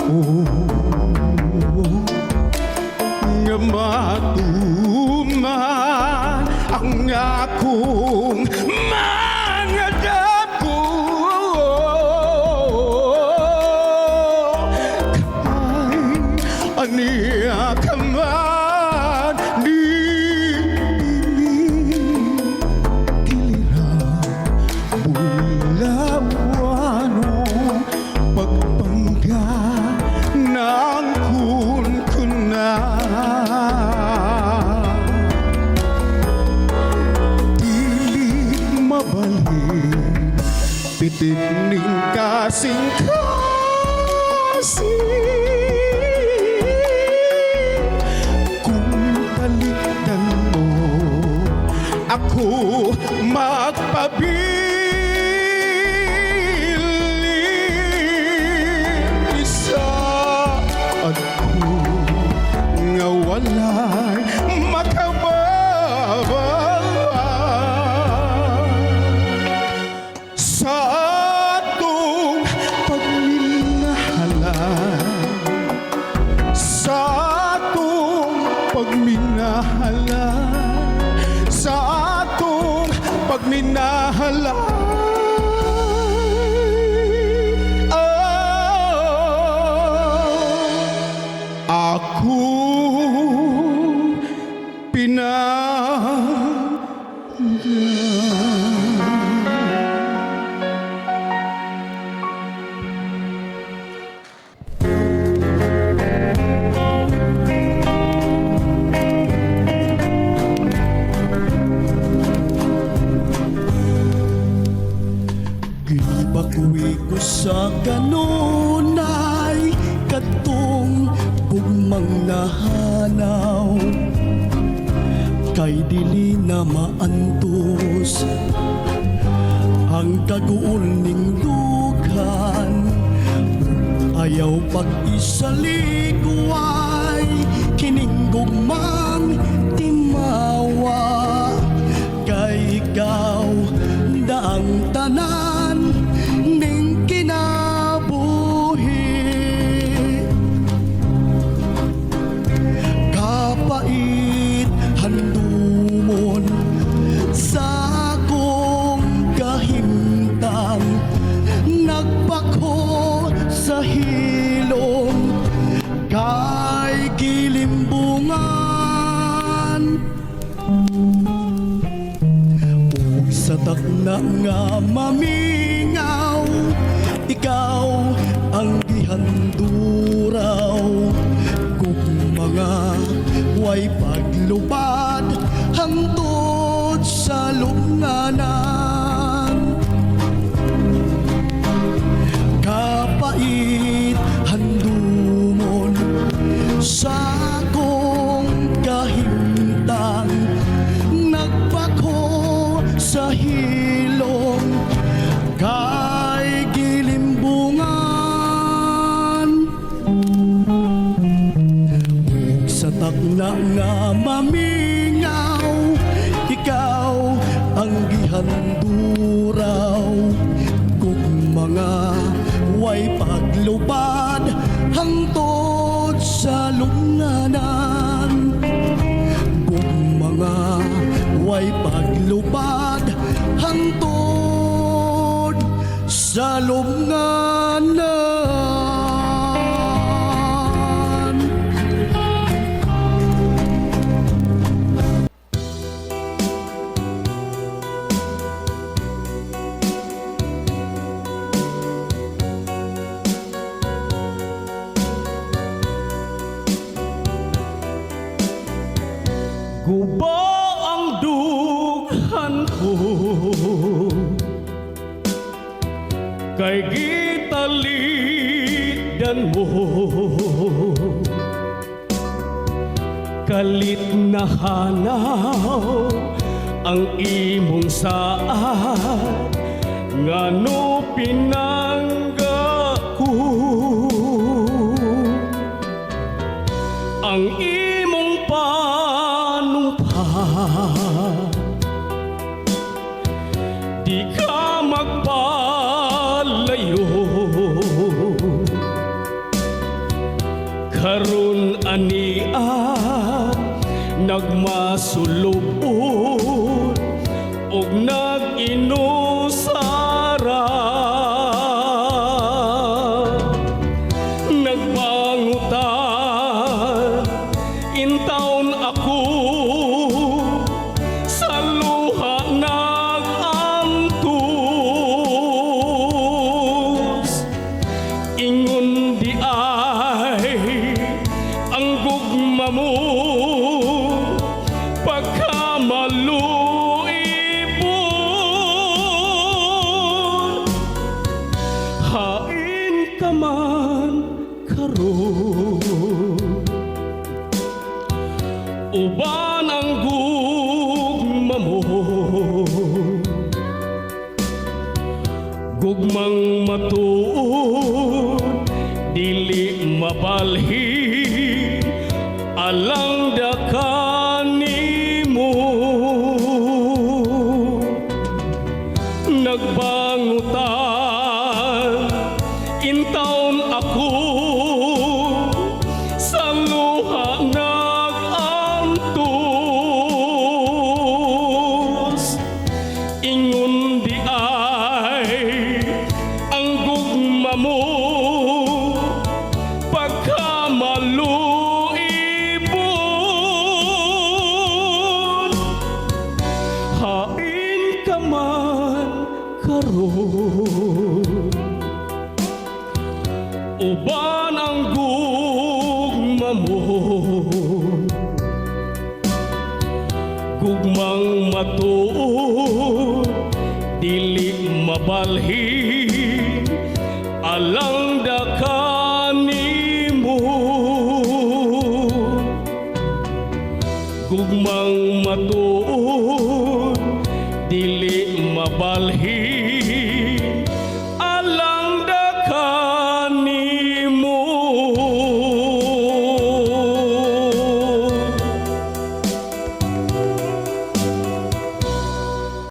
ako nga matuman ang akong mga dako. Kay aniya ka man di bulawano pagpangga ng kun-kuna. Dili mabalik pitik ning kasing-kasing. Kung talikdan mo ako magpabili ako nga walay makababa sa atong pagminahalan, sa atong pagminahalan, sa atong pagminahalan. Ako gibakuwi ko sa kanunay katong bugmang nahanaw, kay dili na maantos ang kaguol ning dughan. Ayaw pag-isaligway kining gugmang timawa, kay ikaw daang tanan ning kinabuhi. Kapait handumon sa akong kahimtang, nagpako sa hilom kay gilimbungan. Ug sa takna nga mamingaw, ikaw ang gihanduraw. Kung mga way paglupad hangtod sa lubnganan, kapait handumon sa akong kahimtang, nagpako sa hilom kay gilimbungan. Ug sa takna nga mamingaw, ikaw ang gihanduraw. Kung mga way paglupad hangtod sa lubnganan, kung mga way paglupad hangtod sa lubnganan. guba ang dughan ko, kay gitalidan mo. Kalit na hanaw ang imong saad, ngano pinangga ko ang imong panumpa. Di ka magpalayo, Karon ania nagmasulubon og nag-inusara, nagbangutan intawon ako sa luha nag-antos. Ingon di ay ang gugma mo pagkamaluibon. Hain ka man karon, uban ang gugma mo, gugmang matuod dili mabalhin alang dakan nimo. Nagbangutan intawon ako sa luha nag-antos. Ingon di ay ang gugma mo pagkamaluibon. Hain ka man karon, uban ang gugma mo, gugmang matuod dili mabalhin